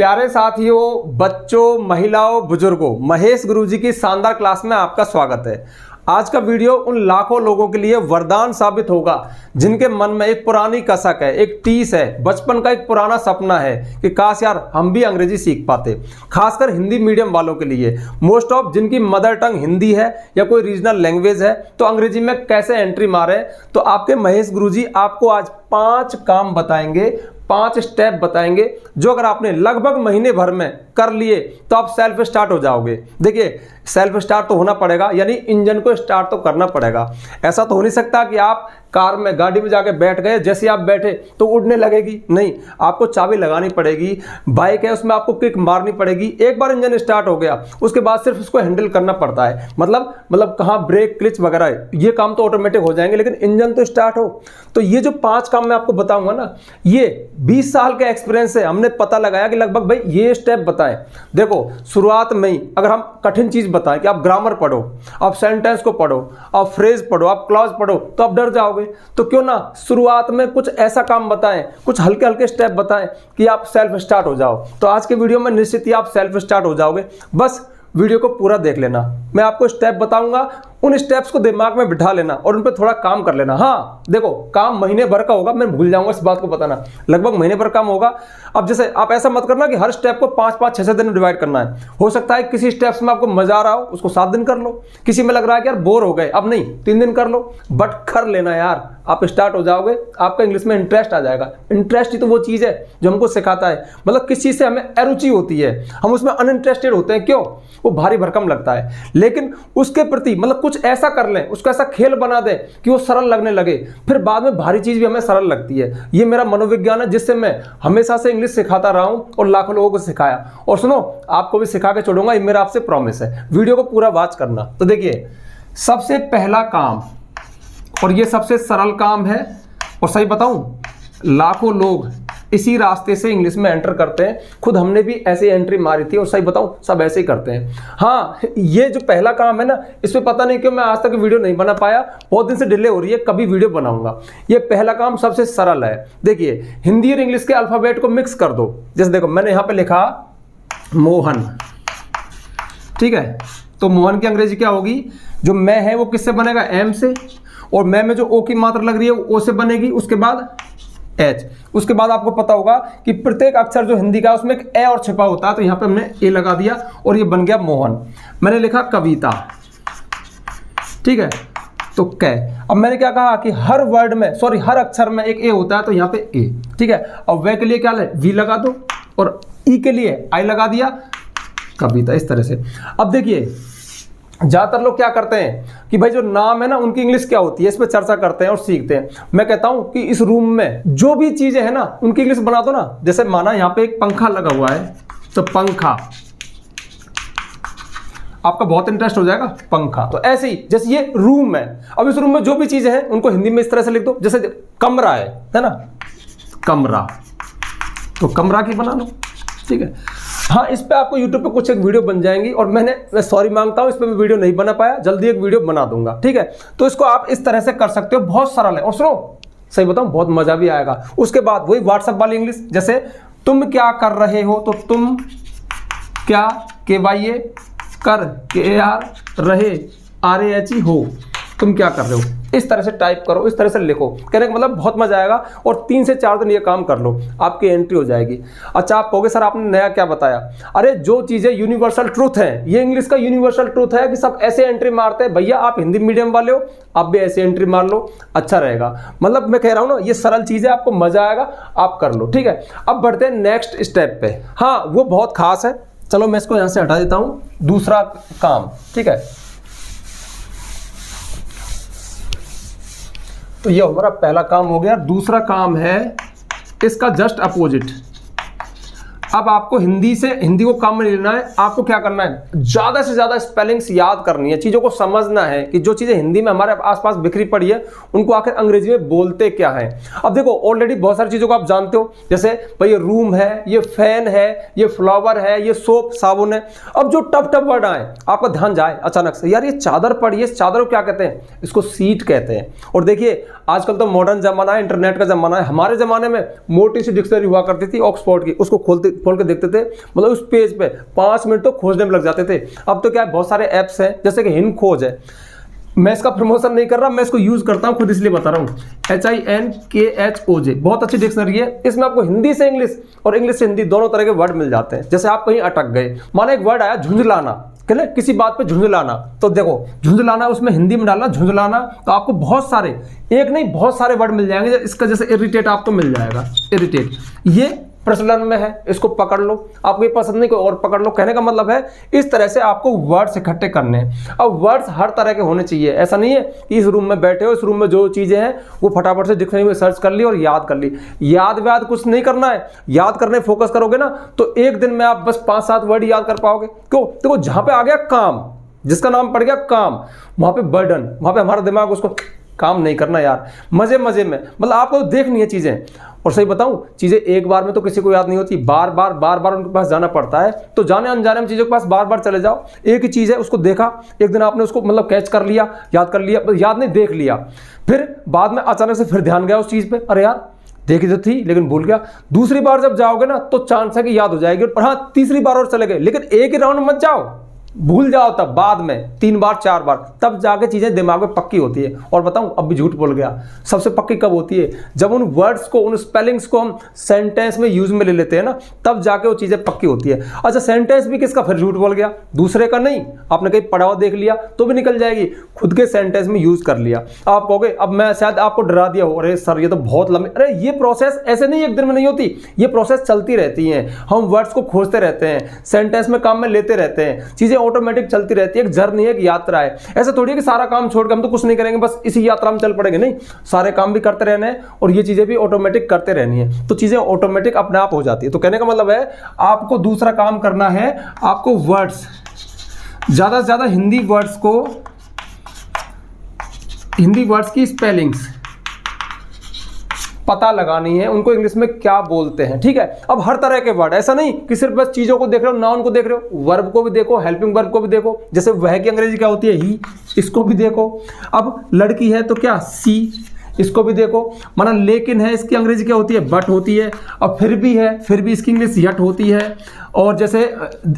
प्यारे साथियों, बच्चों, महिलाओं, बुजुर्गों, महेश गुरुजी की शानदार क्लास में आपका स्वागत है। आज का वीडियो उन लाखों लोगों के लिए वरदान साबित होगा जिनके मन में एक पुरानी कसक है, एक टीस है, बचपन का एक पुराना सपना है कि काश यार हम भी अंग्रेजी सीख पाते। खासकर हिंदी मीडियम वालों के लिए, मोस्ट ऑफ जिनकी मदर टंग हिंदी है या कोई रीजनल लैंग्वेज है, तो अंग्रेजी में कैसे एंट्री मारे। तो आपके महेश गुरुजी आपको आज 5 काम बताएंगे, 5 स्टेप बताएंगे जो अगर आपने लगभग महीने भर में कर लिए तो आप सेल्फ स्टार्ट हो जाओगे। देखिए, सेल्फ स्टार्ट तो होना पड़ेगा, यानी इंजन को स्टार्ट तो करना पड़ेगा। ऐसा तो हो नहीं सकता कि आप कार में, गाड़ी में जाके बैठ गए, जैसे आप बैठे तो उड़ने लगेगी। नहीं, आपको चाबी लगानी पड़ेगी। बाइक है, उसमें आपको किक मारनी पड़ेगी। एक बार इंजन स्टार्ट हो गया उसके बाद सिर्फ उसको हैंडल करना पड़ता है। मतलब कहाँ ब्रेक, क्लच वगैरह है, ये काम तो ऑटोमेटिक हो जाएंगे, लेकिन इंजन तो स्टार्ट हो। तो ये जो 5 काम मैं आपको बताऊंगा ना, ये 20 साल के एक्सपीरियंस से हमने पता लगाया कि लगभग भाई ये स्टेप बताएं। देखो, शुरुआत में ही अगर हम कठिन चीज बताएं कि आप ग्रामर पढ़ो, आप सेंटेंस को पढ़ो, आप फ्रेज पढ़ो, आप क्लॉज पढ़ो, तो आप डर जाओगे। तो क्यों ना शुरुआत में कुछ ऐसा काम बताएं, कुछ हल्के हल्के स्टेप बताएं कि आप सेल्फ स्टार्ट हो जाओ। तो आज के वीडियो में निश्चित ही आप सेल्फ स्टार्ट हो जाओगे। बस वीडियो को पूरा देख लेना, मैं आपको स्टेप बताऊंगा, उन स्टेप्स को दिमाग में बिठा लेना और उन पर थोड़ा काम कर लेना। हाँ देखो, काम महीने भर का होगा, मैं भूल जाऊंगा इस बात को बताना, लगभग महीने भर काम होगा। अब जैसे आप ऐसा मत करना कि हर स्टेप को 5-5, 6-6 दिन में डिवाइड करना है। हो सकता है किसी स्टेप्स में आपको मजा आ रहा हो, उसको 7 दिन कर लो। किसी में लग रहा है कि यार बोर हो गए, अब नहीं, 3 दिन कर लो, बट कर लेना यार। आप स्टार्ट हो जाओगे, आपका इंग्लिश में इंटरेस्ट आ जाएगा। इंटरेस्ट ही तो वो चीज़ है जो हमको सिखाता है। मतलब किस चीज़ से हमें अरुचि होती है, हम उसमें अनइंटरेस्टेड होते हैं। क्यों? वो भारी भरकम लगता है, लेकिन उसके प्रति मतलब कुछ ऐसा कर लें, उसको ऐसा खेल बना दें कि वो सरल लगने लगे, फिर बाद में भारी चीज़ भी हमें सरल लगती है। ये मेरा मनोविज्ञान है, जिससे मैं हमेशा से इंग्लिश सिखाता रहा हूँ और लाखों लोगों को सिखाया। और सुनो, आपको भी सिखा के छोड़ूंगा, ये मेरा आपसे प्रॉमिस है। वीडियो को पूरा वॉच करना। तो देखिए, सबसे पहला काम, और ये सबसे सरल काम है, और सही बताऊं, लाखों लोग इसी रास्ते से इंग्लिश में एंटर करते हैं। खुद हमने भी ऐसे एंट्री मारी थी, और सही बताऊं, सब ऐसे ही करते हैं। हाँ, ये जो पहला काम है ना, इसमें पता नहीं क्यों मैं आज तक वीडियो नहीं बना पाया, बहुत दिन से डिले हो रही है, कभी वीडियो बनाऊंगा। ये पहला काम सबसे सरल है। देखिए, हिंदी और इंग्लिश के अल्फाबेट को मिक्स कर दो। जैसे देखो, मैंने यहाँ पे लिखा मोहन, ठीक है, तो मोहन की अंग्रेजी क्या होगी? जो मैं है वो किससे बनेगा? एम से, और मैं में जो ओ की मात्रा लग रही है वो ओ से बनेगी, उसके बाद एच। उसके बाद आपको पता होगा कि प्रत्येक अक्षर जो हिंदी का उसमें एक ए और छिपा होता है, तो यहाँ पे हमने ए लगा दिया और ये बन गया मोहन। मैंने लिखा कविता, ठीक है, तो कै। अब मैंने क्या कहा कि हर वर्ड में, सॉरी, हर अक्षर में एक ए होता है, तो यहाँ पे ए, ठीक है। अब वे के लिए क्या है? वी लगा दो, और ई के लिए आई लगा दिया, कविता, इस तरह से। अब देखिए, ज़्यादातर लोग क्या करते हैं कि भाई जो नाम है ना, उनकी इंग्लिश क्या होती है, इस पर चर्चा करते हैं और सीखते हैं। मैं कहता हूं कि इस रूम में जो भी चीजें हैं ना, उनकी इंग्लिश बना दो ना। जैसे माना यहाँ पे एक पंखा लगा हुआ है, तो पंखा, आपका बहुत इंटरेस्ट हो जाएगा, पंखा। तो ऐसे ही जैसे ये रूम है, अब इस रूम में जो भी चीजें हैं उनको हिंदी में इस तरह से लिख दो। जैसे कमरा है ना, कमरा, तो कमरा की बना लो, ठीक है। हाँ, इस पे आपको YouTube पे कुछ एक वीडियो बन जाएंगी, और मैं सॉरी मांगता हूँ, इस पे मैं वीडियो नहीं बना पाया, जल्दी एक वीडियो बना दूंगा, ठीक है। तो इसको आप इस तरह से कर सकते हो, बहुत सरल है। और सुनो, सही बताऊँ, बहुत मजा भी आएगा। उसके बाद वही व्हाट्सएप वाली इंग्लिश, जैसे तुम क्या कर रहे हो, तो तुम क्या, KYA, कर, KAR, रहे, RAHE, हो, तुम क्या कर रहे हो, इस तरह से टाइप करो, इस तरह से लिखो। कहने का मतलब बहुत मजा आएगा, और 3 से 4 दिन ये काम कर लो, आपकी एंट्री हो जाएगी। अच्छा, आप कहोगे सर आपने नया क्या बताया? अरे, जो चीज़ें यूनिवर्सल ट्रूथ है, ये इंग्लिश का यूनिवर्सल ट्रूथ है कि सब ऐसे एंट्री मारते हैं। भैया, आप हिंदी मीडियम वाले हो, आप भी ऐसे एंट्री मार लो, अच्छा रहेगा। मतलब मैं कह रहा हूँ ना, ये सरल चीज़ है, आपको मजा आएगा, आप कर लो, ठीक है। अब बढ़ते हैं नेक्स्ट स्टेप पे। हाँ, वो बहुत खास है, चलो मैं इसको यहाँ से हटा देता हूँ। दूसरा काम, ठीक है, तो ये हमारा पहला काम हो गया। दूसरा काम है इसका जस्ट अपोजिट। अब आपको हिंदी को काम में लेना है। आपको क्या करना है? ज़्यादा से ज़्यादा स्पेलिंग्स याद करनी है, चीज़ों को समझना है कि जो चीज़ें हिंदी में हमारे आसपास बिखरी पड़ी है, उनको आखिर अंग्रेजी में बोलते क्या है। अब देखो, ऑलरेडी बहुत सारी चीज़ों को आप जानते हो, जैसे भाई ये रूम है, ये फैन है, ये फ्लावर है, ये सोप, साबुन है। अब जो टफ वर्ड आए, आपका ध्यान जाए अचानक से, यार ये चादर पड़ी है, इस चादर को क्या कहते हैं? इसको सीट कहते हैं। और देखिए, आजकल तो मॉडर्न जमाना है, इंटरनेट का जमाना है। हमारे जमाने में मोटी सी डिक्शनरी हुआ करती थी ऑक्सफोर्ड की, उसको खोलते खोल के देखते थे, मतलब उस पेज पे 5 मिनट तो खोजने में लग जाते थे। अब तो क्या है, बहुत सारे ऐप्स हैं जैसे कि हिंद खोज है। मैं इसका प्रमोशन नहीं कर रहा, मैं इसको यूज करता हूं खुद, इसलिए बता रहा हूं। HINKHOJ बहुत अच्छी डिक्शनरी है। इसमें आपको हिंदी से इंग्लिश और इंग्लिश से हिंदी दोनों तरह के वर्ड मिल जाते हैं। जैसे आप कहीं अटक गए, माना एक वर्ड आया झुंझलाना, किसी बात पे झुंझलाना, तो देखो झुंझलाना उसमें हिंदी में डालना झुंझलाना, तो आपको बहुत सारे, एक नहीं बहुत सारे वर्ड मिल जाएंगे। इसका जैसे इरिटेट आपको मिल जाएगा, इरिटेट, ये प्रचलन में है, इसको पकड़ लो, आपको ये पसंद नहीं कोई और पकड़ लो। कहने का मतलब है इस तरह से आपको वर्ड्स इकट्ठे करने हैं। अब वर्ड्स हर तरह के होने चाहिए, ऐसा नहीं है कि इस रूम में बैठे हो, इस रूम में जो चीजें हैं वो फटाफट से डिक्शनरी में सर्च कर ली और याद कर ली। याद व्याद कुछ नहीं करना है, याद करने फोकस करोगे ना तो एक दिन में आप बस 5-7 वर्ड याद कर पाओगे। क्यों? देखो जहां पे आ गया काम, जिसका नाम पड़ गया काम, वहां पे बर्डन, वहां पे हमारा दिमाग उसको काम नहीं करना यार, मजे मजे में, मतलब आपको देखनी है चीजें। और सही बताऊं, चीजें एक बार में तो किसी को याद नहीं होती, बार बार उनके पास जाना पड़ता है। तो जाने अनजाने में चीजों के पास बार बार चले जाओ। एक ही चीज है, उसको देखा, एक दिन आपने उसको मतलब कैच कर लिया, याद कर लिया, याद नहीं देख लिया, फिर बाद में अचानक से फिर ध्यान गया उस चीज पे, अरे यार देखी तो थी लेकिन भूल गया। दूसरी बार जब जाओगे ना तो चांस है कि याद हो जाएगी। और हाँ, तीसरी बार और चले गए, लेकिन एक ही राउंड मत जाओ, भूल जाओ तब बाद में 3 बार 4 बार, तब जाके चीजें दिमाग में पक्की होती है। और बताऊं, अब भी झूठ बोल गया, सबसे पक्की कब होती है? जब उन वर्ड्स को, उन स्पेलिंग्स को हम सेंटेंस में यूज में ले लेते हैं ना, तब जाके वो चीजें पक्की होती है। अच्छा, सेंटेंस भी किसका? फिर झूठ बोल गया, दूसरे का नहीं, आपने कहीं पढ़ा हुआ देख लिया तो भी निकल जाएगी, खुद के सेंटेंस में यूज कर लिया। आप कहोगे अब मैं शायद आपको डरा दिया हो, अरे सर ये तो बहुत लंबी, अरे ये प्रोसेस ऐसे नहीं एक दिन में नहीं होती, ये प्रोसेस चलती रहती है। हम वर्ड्स को खोजते रहते हैं, सेंटेंस में काम में लेते रहते हैं, चीजें ऑटोमेटिक चलती रहती है। एक जर्नी है, एक यात्रा है। ऐसा थोड़ी है कि सारा काम छोड़ के हम तो कुछ नहीं करेंगे, बस इसी यात्रा में चल पड़ेंगे, नहीं, सारे काम भी करते रहने हैं और ये चीजें भी ऑटोमेटिक करते रहनी है, तो चीजें ऑटोमेटिक अपने आप हो जाती है। तो कहने का मतलब है आपको दूसरा काम करना है, आपको वर्ड्स ज्यादा से ज्यादा हिंदी वर्ड्स की स्पेलिंग्स पता लगानी है, उनको इंग्लिश में क्या बोलते हैं, ठीक है। अब हर तरह के वर्ड, ऐसा नहीं कि सिर्फ बस चीजों को देख रहे हो, नाउन को देख रहे हो, वर्ब को भी देखो, हेल्पिंग वर्ब को भी देखो। जैसे वह की अंग्रेजी क्या होती है? ही, इसको भी देखो। अब लड़की है तो क्या? सी, इसको भी देखो। माना लेकिन है, इसकी अंग्रेजी क्या होती है? बट होती है। और फिर भी है, फिर भी इसकी इंग्लिश यट होती है। और जैसे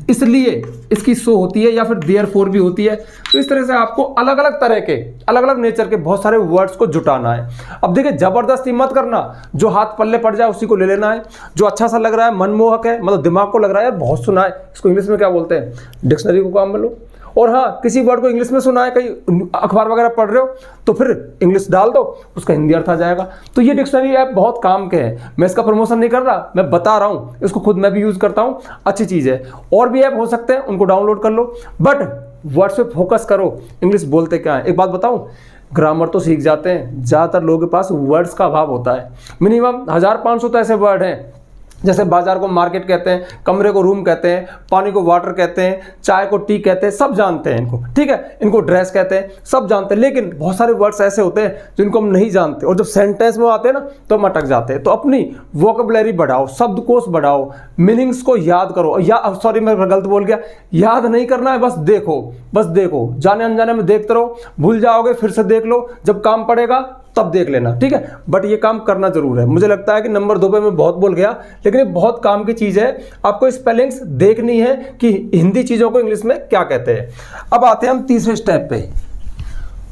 इसलिए इसकी सो होती है, या फिर देयरफॉर भी होती है। तो इस तरह से आपको अलग अलग तरह के, अलग अलग नेचर के बहुत सारे वर्ड्स को जुटाना है। अब देखिए, जबरदस्ती मत करना, जो हाथ पल्ले पड़ जाए उसी को ले लेना है, जो अच्छा सा लग रहा है, मनमोहक है, मतलब दिमाग को लग रहा है यार बहुत सुना है, इसको इंग्लिश में क्या बोलते हैं, डिक्शनरी को काम में लो। और हाँ, किसी वर्ड को इंग्लिश में सुना है, कहीं अखबार वगैरह पढ़ रहे हो, तो फिर इंग्लिश डाल दो, उसका हिंदी अर्थ आ जाएगा। तो ये डिक्शनरी ऐप बहुत काम के हैं। मैं इसका प्रमोशन नहीं कर रहा, मैं बता रहा हूँ, इसको खुद मैं भी यूज करता हूँ, अच्छी चीज़ है। और भी ऐप हो सकते हैं, उनको डाउनलोड कर लो, बट वर्ड्स पे फोकस करो, इंग्लिश बोलते क्या है। एक बात बताऊँ, ग्रामर तो सीख जाते हैं, ज़्यादातर लोगों के पास वर्ड्स का अभाव होता है। मिनिमम 1500 तो ऐसे वर्ड हैं, जैसे बाजार को मार्केट कहते हैं, कमरे को रूम कहते हैं, पानी को वाटर कहते हैं, चाय को टी कहते हैं, सब जानते हैं इनको, ठीक है, इनको ड्रेस कहते हैं, सब जानते हैं। लेकिन बहुत सारे वर्ड्स ऐसे होते हैं जिनको हम नहीं जानते, और जब सेंटेंस में आते हैं ना तो हम अटक जाते हैं। तो अपनी वोकेबुलरी बढ़ाओ, शब्दकोश बढ़ाओ, मीनिंग्स को याद करो। सॉरी मैं गलत बोल गया, याद नहीं करना है, बस देखो, जाने अनजाने में देखते रहो, भूल जाओगे फिर से देख लो, जब काम पड़ेगा तब देख लेना, ठीक है। बट ये काम करना जरूर है। मुझे लगता है कि नंबर 2 पे मैं बहुत बोल गया, लेकिन ये बहुत काम की चीज है। आपको स्पेलिंग्स देखनी है कि हिंदी चीजों को इंग्लिश में क्या कहते हैं। अब आते हैं हम तीसरे स्टेप पे।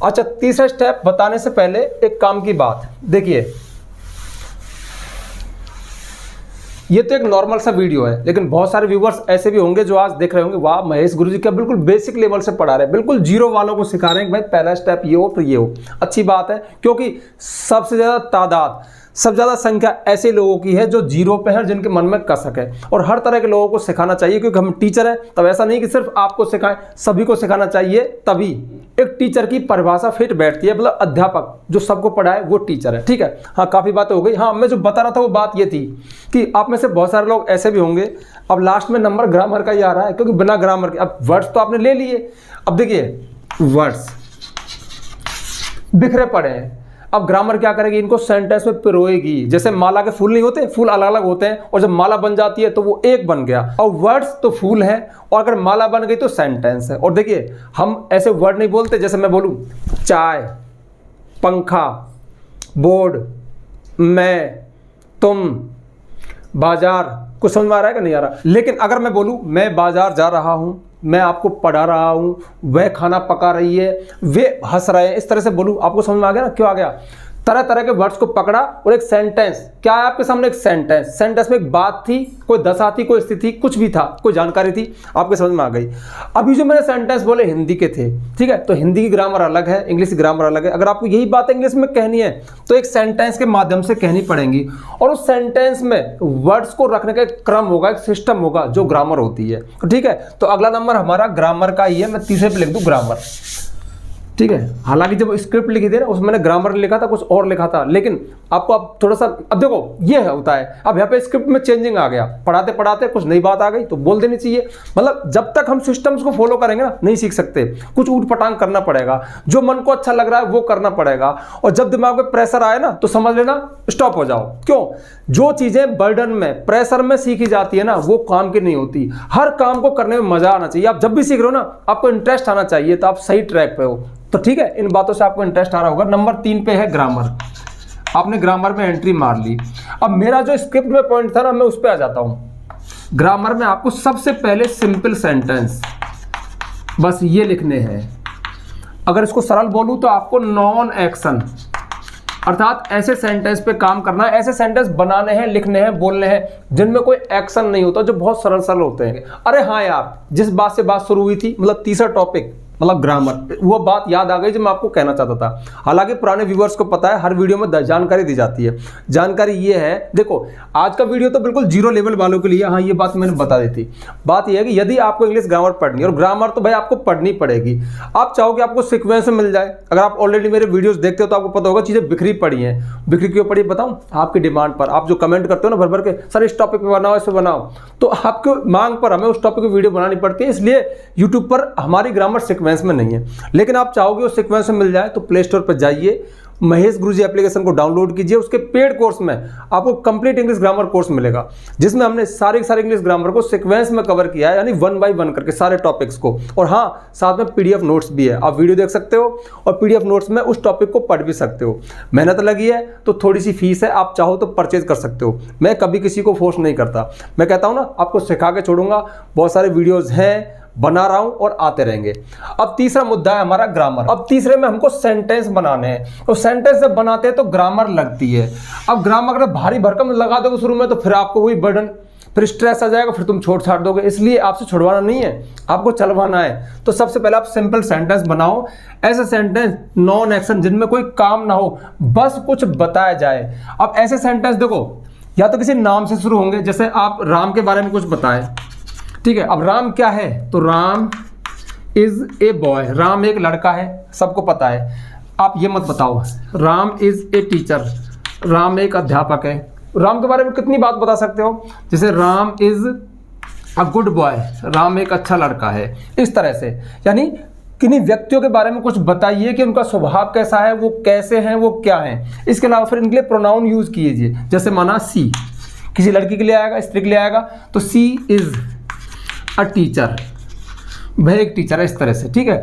अच्छा, तीसरा स्टेप बताने से पहले एक काम की बात देखिए, ये तो एक नॉर्मल सा वीडियो है, लेकिन बहुत सारे व्यूवर्स ऐसे भी होंगे जो आज देख रहे होंगे, वाह महेश गुरुजी क्या बिल्कुल बेसिक लेवल से पढ़ा रहे हैं, बिल्कुल जीरो वालों को सिखा रहे हैं कि भाई पहला स्टेप ये हो फिर ये हो। अच्छी बात है, क्योंकि सबसे ज्यादा तादाद, सबसे ज्यादा संख्या ऐसे लोगों की है जो जीरो पे है, जिनके मन में कसक है। और हर तरह के लोगों को सिखाना चाहिए, क्योंकि हम टीचर हैं, तब ऐसा नहीं कि सिर्फ आपको सिखाएं, सभी को सिखाना चाहिए। तभी एक टीचर की परिभाषा फिट बैठती है, मतलब अध्यापक जो सबको पढ़ाए वो टीचर है, ठीक है। हाँ, काफी बातें हो गई। हाँ, मैं जो बता रहा था वो बात ये थी कि आप में से बहुत सारे लोग ऐसे भी होंगे, अब लास्ट में नंबर ग्रामर का ही आ रहा है, क्योंकि बिना ग्रामर के, अब वर्ड्स तो आपने ले लिए, अब देखिए वर्ड्स बिखरे पड़े हैं, अब ग्रामर क्या करेगी, इनको सेंटेंस में पिरोएगी। जैसे माला के फूल नहीं होते, फूल अलग अलग होते हैं, और जब माला बन जाती है तो वो एक बन गया। और वर्ड्स तो फूल है, और अगर माला बन गई तो सेंटेंस है। और देखिए, हम ऐसे वर्ड नहीं बोलते, जैसे मैं बोलूं चाय, पंखा, बोर्ड, मैं, तुम, बाजार, कुछ समझ में आ रहा है कि नहीं आ रहा? लेकिन अगर मैं बोलूं मैं बाजार जा रहा हूं, मैं आपको पढ़ा रहा हूं, वह खाना पका रही है, वे हंस रहे हैं, इस तरह से बोलूं, आपको समझ में आ गया ना क्यों आ गया? तरह तरह के वर्ड्स को पकड़ा और एक सेंटेंस, क्या है आपके सामने? एक सेंटेंस। सेंटेंस में एक बात थी, कोई दशा थी, कोई स्थिति, कुछ भी था, कोई जानकारी थी, आपके समझ में आ गई। अभी जो मैंने सेंटेंस बोले हिंदी के थे, ठीक है, तो हिंदी की ग्रामर अलग है, इंग्लिश की ग्रामर अलग है। अगर आपको यही बात इंग्लिश में कहनी है तो एक सेंटेंस के माध्यम से कहनी पड़ेंगी, और उस सेंटेंस में वर्ड्स को रखने का एक क्रम होगा, एक सिस्टम होगा, जो ग्रामर होती है। ठीक है, तो अगला नंबर हमारा ग्रामर का ही है, मैं तीसरे पे लिख दूं ग्रामर। ठीक है, हालांकि जब स्क्रिप्ट लिखी थी ना उसमें मैंने ग्रामर लिखा था, कुछ और लिखा था, लेकिन आपको अब थोड़ा सा, अब देखो ये होता है, अब यहाँ पे स्क्रिप्ट में चेंजिंग आ गया, पढ़ाते पढ़ाते कुछ नई बात आ गई तो बोल देनी चाहिए। मतलब जब तक हम सिस्टम्स को फॉलो करेंगे ना नहीं सीख सकते, कुछ ऊट पटांग करना पड़ेगा, जो मन को अच्छा लग रहा है वो करना पड़ेगा। और जब दिमाग में प्रेशर आए ना तो समझ लेना स्टॉप हो जाओ। क्यों? जो चीजें बर्डन में, प्रेशर में सीखी जाती है ना वो काम की नहीं होती। हर काम को करने में मजा आना चाहिए। आप जब भी सीख रहे हो ना आपको इंटरेस्ट आना चाहिए, तो आप सही ट्रैक पे हो। तो ठीक है, इन बातों से आपको इंटरेस्ट आ रहा होगा। नंबर 3 पे है ग्रामर। आपने ग्रामर में एंट्री मार ली। अब मेरा जो स्क्रिप्ट में पॉइंट था ना मैं उस पे आ जाता हूं। ग्रामर में आपको सबसे पहले सिंपल सेंटेंस बस ये लिखने हैं। अगर इसको सरल बोलूं तो आपको नॉन एक्शन, अर्थात ऐसे सेंटेंस पे काम करना है, ऐसे सेंटेंस बनाने हैं, लिखने हैं, बोलने हैं जिनमें कोई एक्शन नहीं होता, जो बहुत सरल सरल होते हैं। अरे हाँ यार, जिस बात से बात शुरू हुई थी, मतलब तीसरा टॉपिक मतलब ग्रामर, वो बात याद आ गई जो मैं आपको कहना चाहता था। हालांकि पुराने व्यूअर्स को पता है हर वीडियो में जानकारी दी जाती है। जानकारी ये है, देखो आज का वीडियो तो बिल्कुल जीरो लेवल वालों के लिए, हाँ ये बात मैंने बता दी थी। बात यह है कि यदि आपको इंग्लिश ग्रामर पढ़नी है, और ग्रामर तो भाई आपको पढ़नी पड़ेगी, आप चाहो कि आपको सीक्वेंस में मिल जाए। अगर आप ऑलरेडी मेरे वीडियोस देखते हो तो आपको पता होगा चीज़ें बिखरी पड़ी हैं। बिखरी क्यों पड़ी बताऊँ? आपकी डिमांड पर। आप जो कमेंट करते हो ना भर भर के, सर इस टॉपिक पर बनाओ, इस पर बनाओ, तो आपको मांग पर हमें उस टॉपिक की वीडियो बनानी पड़ती है। इसलिए यूट्यूब पर हमारी ग्रामर सीक्वेंस में नहीं है। लेकिन आप चाहोगे उस सीक्वेंस में मिल जाए तो प्ले स्टोर पर जाइए, महेश गुरुजी एप्लीकेशन को डाउनलोड कीजिए। उसके पेड कोर्स में आपको कंप्लीट इंग्लिश ग्रामर कोर्स मिलेगा, जिसमें हमने सारे इंग्लिश ग्रामर को सीक्वेंस में कवर किया है, यानी 1 बाय 1 करके सारे टॉपिक्स को। और हाँ, साथ में पीडीएफ नोट्स भी है, आप वीडियो देख सकते हो और पीडीएफ नोट्स में उस टॉपिक को पढ़ भी सकते हो। मेहनत लगी है तो थोड़ी सी फीस है, आप चाहो तो परचेज कर सकते हो। मैं कभी किसी को फोर्स नहीं करता, मैं कहता हूँ ना आपको सिखा के छोड़ूंगा। बहुत सारे वीडियोज हैं, बना रहा हूं और आते रहेंगे। अब तीसरा मुद्दा है हमारा ग्रामर। अब तीसरे में हमको सेंटेंस बनाने हैं, तो सेंटेंस जब बनाते हैं तो ग्रामर लगती है। अब ग्रामर अगर भारी भरकम लगा दोगे शुरू में तो फिर आपको वही बर्डन, फिर स्ट्रेस आ जाएगा, फिर तुम छोड़ छाड़ दोगे। इसलिए आपसे छुड़वाना नहीं है, आपको चलवाना है। तो सबसे पहले आप सिंपल सेंटेंस बनाओ, ऐसे सेंटेंस नॉन एक्शन जिनमें कोई काम ना हो, बस कुछ बताया जाए। अब ऐसे सेंटेंस देखो, या तो किसी नाम से शुरू होंगे, जैसे आप राम के बारे में कुछ बताएं, ठीक है। अब राम क्या है? तो Ram is a boy, Ram एक लड़का है, सबको पता है। आप ये मत बताओ Ram is a teacher, Ram एक अध्यापक है। राम के बारे में कितनी बात बता सकते हो, जैसे Ram is a good boy, Ram एक अच्छा लड़का है। इस तरह से, यानी किन्हीं व्यक्तियों के बारे में कुछ बताइए कि उनका स्वभाव कैसा है, वो कैसे हैं, वो क्या हैं। इसके अलावा फिर इनके लिए प्रोनाउन यूज कीजिए, जैसे माना सी, किसी लड़की के लिए आएगा, स्त्री के लिए आएगा, तो सी इज अ टीचर, वह एक टीचर है, इस तरह से। ठीक है,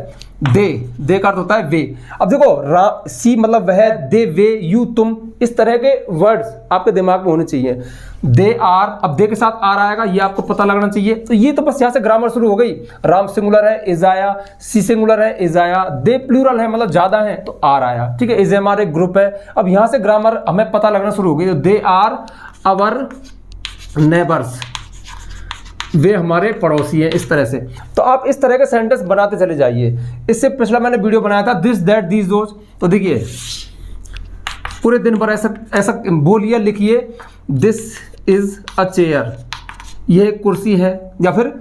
दे का अर्थ होता है वे। अब देखो सी मतलब वह, दे, वे, यू, तुम, इस तरह के वर्ड्स आपके दिमाग में होने चाहिए। दे आर, अब दे के साथ आर आएगा, ये आपको पता लगना चाहिए। तो ये तो बस यहाँ से ग्रामर शुरू हो गई। राम सिंगुलर है, इज आया, सी सिंगुलर है, इज आया, दे प्लूरल है मतलब ज्यादा है तो आर आया। ठीक है, इज हमारे ग्रुप है। अब यहाँ से ग्रामर हमें पता लगना शुरू हो गई। तो दे आर आवर नेबर्स, वे हमारे पड़ोसी हैं, इस तरह से। तो आप इस तरह के सेंटेंस बनाते चले जाइए। इससे पिछला मैंने वीडियो बनाया था दिस दैट दीज दोज, तो देखिए पूरे दिन भर ऐसा बोलिए, लिखिए दिस इज अ चेयर, यह एक कुर्सी है, या फिर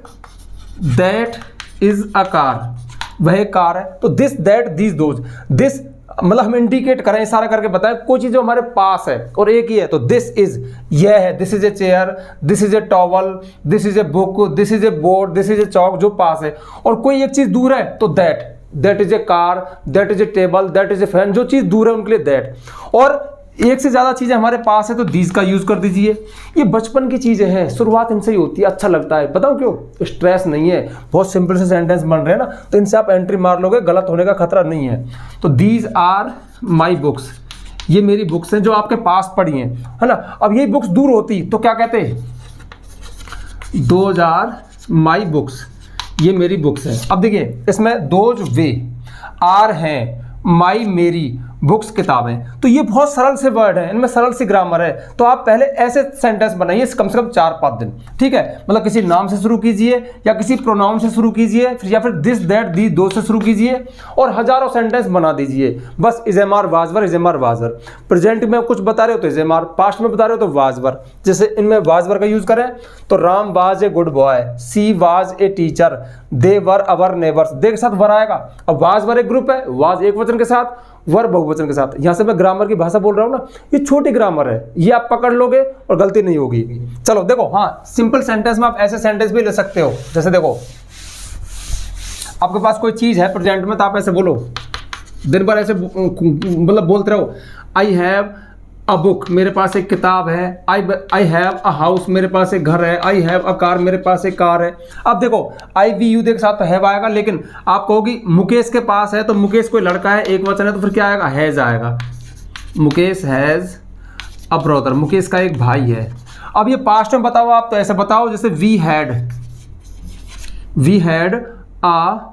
दैट इज अ कार, वह एक कार है। तो this that these those, this मतलब हम इंडिकेट करें, इशारा करके बताएं कोई चीज जो हमारे पास है और एक ही है। तो दिस इज, यह है, this is a chair, this is a towel, this is a book, this is a board, this is a chalk, जो पास है। और कोई एक चीज दूर है तो that is a car, that is a table, that is a fan, जो चीज दूर है उनके लिए दैट। और एक से ज्यादा चीजें हमारे पास है तो दीज का यूज कर दीजिए। ये बचपन की चीजें हैं, शुरुआत इनसे ही होती है, अच्छा लगता है। बताओ क्यों? स्ट्रेस नहीं है, बहुत सिंपल से सेंटेंस बन रहे हैं ना, तो इनसे आप एंट्री मार लोगे, गलत होने का खतरा नहीं है। तो दीज आर माई बुक्स, ये मेरी बुक्स हैं जो आपके पास पड़ी हैं, है ना। अब यही बुक्स दूर होती तो क्या कहते? दोज आर माई बुक्स, ये मेरी बुक्स हैं। अब देखिए इसमें दोज वे, आर हैं, माई मेरी, बुक्स किताबें। तो ये बहुत सरल से वर्ड है, इनमें सरल सी ग्रामर है। तो आप पहले ऐसे सेंटेंस बनाइए कम से कम 4-5 दिन, ठीक है। मतलब किसी नाम से शुरू कीजिए या किसी प्रोनाउन से शुरू कीजिए, फिर या फिर दिस दैट दी दो से शुरू कीजिए और हजारों सेंटेंस बना दीजिए। बस is am are was were, is am are was were. Present में कुछ बता रहे हो तो इज एम आर, पास्ट में बता रहे हो तो वाजवर। जैसे इनमें वाजवर का यूज करें तो Ram was a good boy, she was a teacher, they were our neighbours. They के साथ वर आएगा। अब वाजवर एक ग्रुप है, वाज एक वचन के साथ, वर बहुवचन के साथ। यहां से मैं ग्रामर की भाषा बोल रहा हूं ना, ये छोटी ग्रामर है, ये आप पकड़ लोगे और गलती नहीं होगी। चलो देखो, हाँ सिंपल सेंटेंस में आप ऐसे सेंटेंस भी ले सकते हो। जैसे देखो आपके पास कोई चीज है प्रेजेंट में, तो आप ऐसे बोलो, दिन भर ऐसे मतलब बोलते रहो, आई हैव अ बुक, मेरे पास एक किताब है। आई हैव अ हाउस, मेरे पास एक घर है। आई हैव अ कार, मेरे पास एक कार है। अब देखो आई वी यू के साथ तो हैव आएगा, लेकिन आप कहोगी मुकेश के पास है, तो मुकेश कोई लड़का है, एक वचन है, तो फिर क्या आएगा, हैज आएगा। Mukesh has a brother, Mukesh का एक भाई है। अब ये पास्ट में बताओ आप, तो ऐसे बताओ जैसे वी हैड अ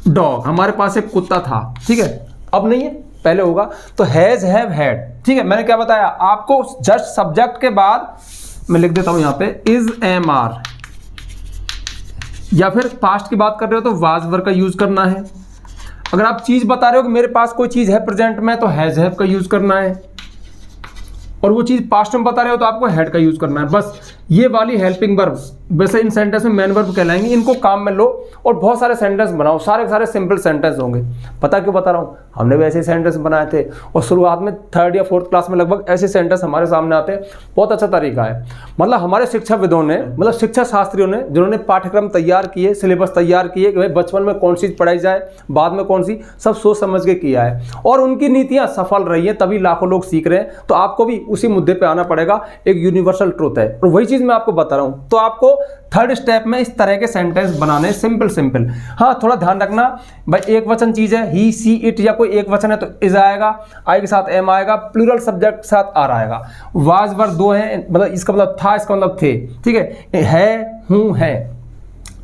डॉग, हमारे पास एक कुत्ता था, ठीक है। अब नहीं है, पहले होगा। तो हैज हैव हैड, ठीक है। मैंने क्या बताया आपको, जस्ट सब्जेक्ट के बाद मैं लिख देता हूं यहां पे इज एम आर, या फिर पास्ट की बात कर रहे हो तो वाज वर का यूज करना है। अगर आप चीज बता रहे हो कि मेरे पास कोई चीज है प्रेजेंट में, तो हैज हैव का यूज करना है। और वो चीज पास्ट में बता रहे हो तो आपको हैड का यूज करना है। बस ये वाली हेल्पिंग वर्ब, वैसे इन सेंटेंस में मेन वर्ब कहलाएंगे, इनको काम में लो और बहुत सारे सेंटेंस बनाओ। सारे के सारे सिंपल सेंटेंस होंगे। पता क्यों बता रहा हूँ, हमने भी ऐसे सेंटेंस बनाए थे और शुरुआत में 3rd या 4th क्लास में लगभग ऐसे सेंटेंस हमारे सामने आते हैं। बहुत अच्छा तरीका है। मतलब हमारे शिक्षाविदों ने, मतलब शिक्षा शास्त्रियों ने, जिन्होंने पाठ्यक्रम तैयार किए, सिलेबस तैयार किए कि भाई बचपन में कौन सी चीज पढ़ाई जाए, बाद में कौन सी, सब सोच समझ के किया है और उनकी नीतियां सफल रही हैं, तभी लाखों लोग सीख रहे हैं। तो आपको भी उसी मुद्दे पे आना पड़ेगा। एक यूनिवर्सल ट्रूथ है और वही चीज मैं आपको बता रहा हूं। तो आपको 3rd स्टेप में इस तरह के सेंटेंस बनाने, सिंपल। हाँ थोड़ा ध्यान रखना भाई, एक वचन चीज है, ही सी इट, या कोई एक वचन है तो इज आएगा, आई के साथ एम आएगा, प्लूरल सब्जेक्ट के साथ आर आएगा। वाज वर दो है, मतलब इसका मतलब था, इसका मतलब थे, ठीक है, हूं, है।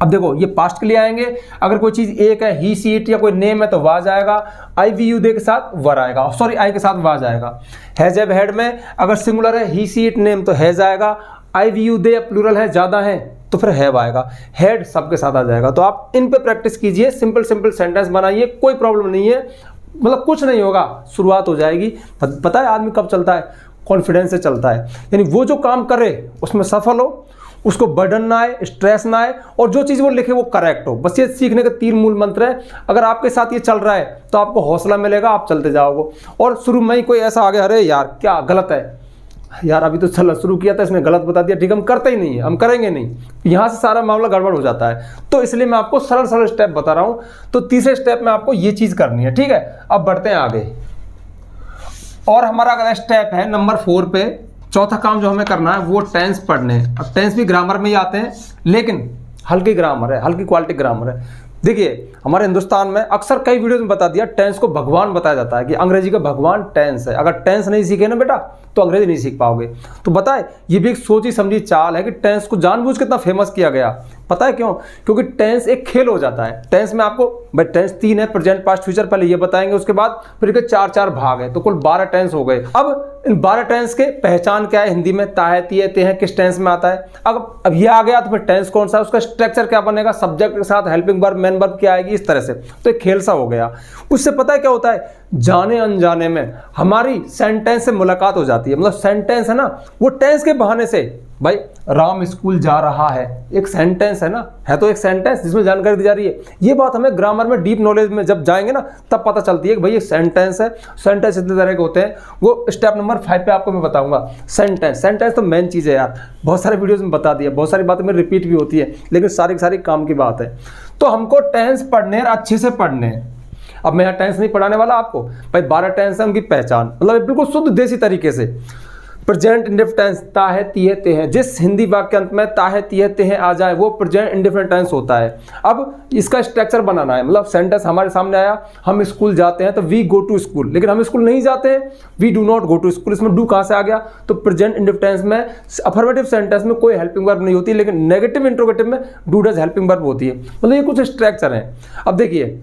अब देखो ये पास्ट के लिए आएंगे। अगर कोई चीज एक है, ही सी इट, या कोई नेम है तो वाज आएगा। आई वी यू दे के साथ वर आएगा, सॉरी आई के साथ वाज आएगा। हैज हैव हैड में अगर सिंगुलर है, ही सी इट नेम, तो हैज आएगा। आई वी यू दे प्लूरल है, ज्यादा है, तो फिर हैव आएगा। हेड सबके साथ आ जाएगा। तो आप इन पे प्रैक्टिस कीजिए, सिंपल सेंटेंस बनाइए, कोई प्रॉब्लम नहीं है, मतलब कुछ नहीं होगा, शुरुआत हो जाएगी। पता है आदमी कब चलता है, कॉन्फिडेंस से चलता है। यानी वो जो काम करे उसमें सफल हो, उसको बर्डन ना आए, स्ट्रेस ना आए, और जो चीज़ वो लिखे वो करेक्ट हो। बस ये सीखने के 3 मूल मंत्र है। अगर आपके साथ ये चल रहा है तो आपको हौसला मिलेगा, आप चलते जाओगे। और शुरू में ही कोई ऐसा आ गया, अरे यार क्या गलत है यार, अभी तो चल शुरू किया था, इसने गलत बता दिया, ठीक हम करते ही नहीं है, हम करेंगे नहीं, यहाँ से सारा मामला गड़बड़ हो जाता है। तो इसलिए मैं आपको सरल स्टेप बता रहा हूँ। तो तीसरे स्टेप में आपको ये चीज़ करनी है, ठीक है। अब बढ़ते हैं आगे, और हमारा अगला स्टेप है नंबर 4 पे। चौथा काम जो हमें करना है वो टेंस पढ़ने। अब टेंस भी ग्रामर में ही आते हैं, लेकिन हल्की ग्रामर है, हल्की क्वालिटी ग्रामर है। देखिए हमारे हिंदुस्तान में अक्सर कई वीडियोस में बता दिया, टेंस को भगवान बताया जाता है कि अंग्रेजी का भगवान टेंस है। अगर टेंस नहीं सीखे ना बेटा तो अंग्रेजी नहीं सीख पाओगे। तो बताए ये भी एक सोची समझी चाल है कि टेंस को जानबूझ के इतना फेमस किया गया। पता है क्यों? क्योंकि टेंस एक खेल हो जाता है। टेंस में आपको भाई टेंस 3 है, प्रेजेंट पास्ट फ्यूचर, पहले ये बताएंगे, उसके बाद फिर के 4 भाग है, तो कुल 12 टेंस हो गए। अब इन 12 टेंस के पहचान क्या है हिंदी में, ता है, ती है, ते है, किस टेंस में आता है। अब ये आ गया तो फिर टेंस कौन सा है, उसका स्ट्रक्चर क्या बनेगा, सब्जेक्ट के साथ हेल्पिंग वर्ब, मेन वर्ब क्या आएगी, इस तरह से। तो एक खेल सा हो गया। उससे पता है क्या होता है, जाने अनजाने में हमारी सेंटेंस से मुलाकात हो जाती है। मतलब सेंटेंस है ना, वो टेंस के बहाने से, भाई राम स्कूल जा रहा है, एक सेंटेंस है ना, है तो एक सेंटेंस जिसमें जानकारी दी जा रही है। ये बात हमें ग्रामर में डीप नॉलेज में जब जाएंगे ना तब पता चलती है कि भाई ये सेंटेंस है। सेंटेंस इतने तरह के होते हैं, वो स्टेप नंबर 5 पे आपको मैं बताऊंगा। सेंटेंस तो मेन चीज़ है यार, बहुत सारे वीडियोस में बता दिया, बहुत सारी बातें में रिपीट भी होती है, लेकिन सारी की सारी काम की बात है। तो हमको टेंस पढ़ने और अच्छे से पढ़ने। अब मैं यहाँ टेंस नहीं पढ़ाने वाला आपको, भाई 12 टेंस है, उनकी पहचान, मतलब बिल्कुल शुद्ध देसी तरीके से। प्रेजेंट इंडेफिनिट टेंस ता है ती है ते है, जिस हिंदी वाक्य अंत में ता है ती है ते है आ जाए वो प्रेजेंट इंडेफिनिट टेंस होता है। अब इसका स्ट्रक्चर बनाना है, मतलब सेंटेंस हमारे सामने आया, हम स्कूल जाते हैं तो वी गो टू स्कूल, लेकिन हम स्कूल नहीं जाते हैं, we do not go to school. इसमें डू कहाँ से आ गया? तो प्रेजेंट इंडेफिनिट टेंस में अफर्मेटिव सेंटेंस में कोई हेल्पिंग वर्ब नहीं होती, लेकिन नेगेटिव इंट्रोगेटिव में डू डज हेल्पिंग वर्ब होती है। मतलब ये कुछ स्ट्रक्चर हैं। अब देखिए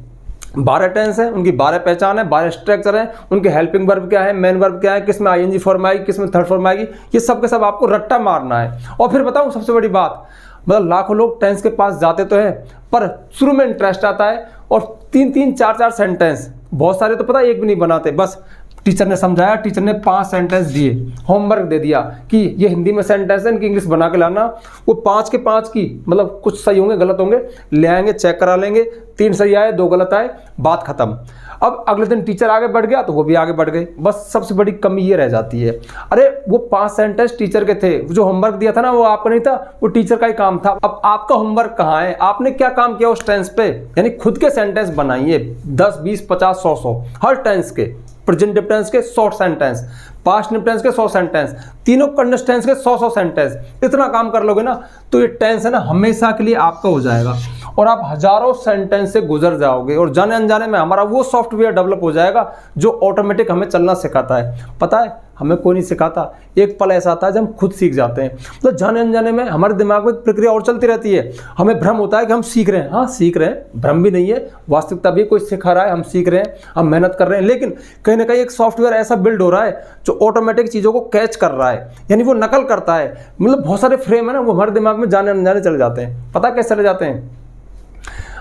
12 टेंस है, उनकी 12 पहचान है, 12 स्ट्रक्चर है, उनके हेल्पिंग वर्ब क्या है, मेन वर्ब क्या है, किस में आईएनजी फॉर्म आएगी, किस में थर्ड फॉर्म आएगी, ये सब के सब आपको रट्टा मारना है। और फिर बताऊं सबसे बड़ी बात, मतलब लाखों लोग टेंस के पास जाते तो हैं, पर शुरू में इंटरेस्ट आता है और 3-3, 4-4 सेंटेंस, बहुत सारे तो पता एक भी नहीं बनाते, बस टीचर ने समझाया, टीचर ने 5 सेंटेंस दिए, होमवर्क दे दिया कि ये हिंदी में सेंटेंस है, इनकी इंग्लिश बना के लाना, वो 5 के 5 की, मतलब कुछ सही होंगे गलत होंगे, ले आएंगे, चेक करा लेंगे, 3 सही आए 2 गलत आए, बात खत्म। अब अगले दिन टीचर आगे बढ़ गया तो वो भी आगे बढ़ गए, बस सबसे बड़ी कमी ये रह जाती है, अरे वो 5 सेंटेंस टीचर के थे, जो होमवर्क दिया था ना वो आपका नहीं था, वो टीचर का ही काम था। अब आपका होमवर्क कहाँ है? आपने क्या काम किया उस टेंस पे? यानी खुद के सेंटेंस बनाइए, 10, 20, 50, 100 हर टेंस के, प्रेजेंट टेंस के 100 सेंटेंस, पास्ट टेंस के 100 सेंटेंस, तीनों कंटिन्यूअस टेंस के 100 सेंटेंस। इतना काम कर लोगे ना तो ये टेंस है ना हमेशा के लिए आपका हो जाएगा और आप हजारों सेंटेंस से गुजर जाओगे और जाने अनजाने में हमारा वो सॉफ्टवेयर डेवलप हो जाएगा जो ऑटोमेटिक हमें चलना सिखाता है। पता है हमें कोई नहीं सिखाता, एक पल ऐसा आता है जब हम खुद सीख जाते हैं। तो जाने अनजाने में हमारे दिमाग में प्रक्रिया और चलती रहती है, हमें भ्रम होता है कि हम सीख रहे हैं। हाँ सीख रहे हैं, भ्रम भी नहीं है, वास्तविकता भी कोई सिखा रहा है, हम सीख रहे हैं, हम मेहनत कर रहे हैं, लेकिन कहीं ना कहीं एक सॉफ्टवेयर ऐसा बिल्ड हो रहा है जो ऑटोमेटिक चीज़ों को कैच कर रहा है, यानी वो नकल करता है। मतलब बहुत सारे फ्रेम है ना वो हमारे दिमाग में जाने अनजाने चले जाते हैं। पता कैसे चले जाते हैं?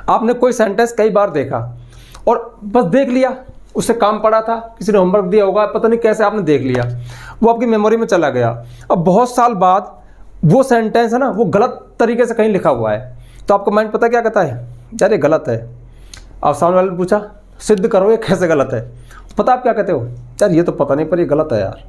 आपने कोई सेंटेंस कई बार देखा और बस देख लिया, उससे काम पड़ा था, किसी ने होमवर्क दिया होगा, पता नहीं कैसे आपने देख लिया, वो आपकी मेमोरी में चला गया। अब बहुत साल बाद वो सेंटेंस है ना वो गलत तरीके से कहीं लिखा हुआ है, तो आपका माइंड पता क्या कहता है? यार ये गलत है। आप सामने वाले ने पूछा सिद्ध करो ये कैसे गलत है, पता आप क्या कहते हो? यार ये तो पता नहीं पर ये गलत है यार,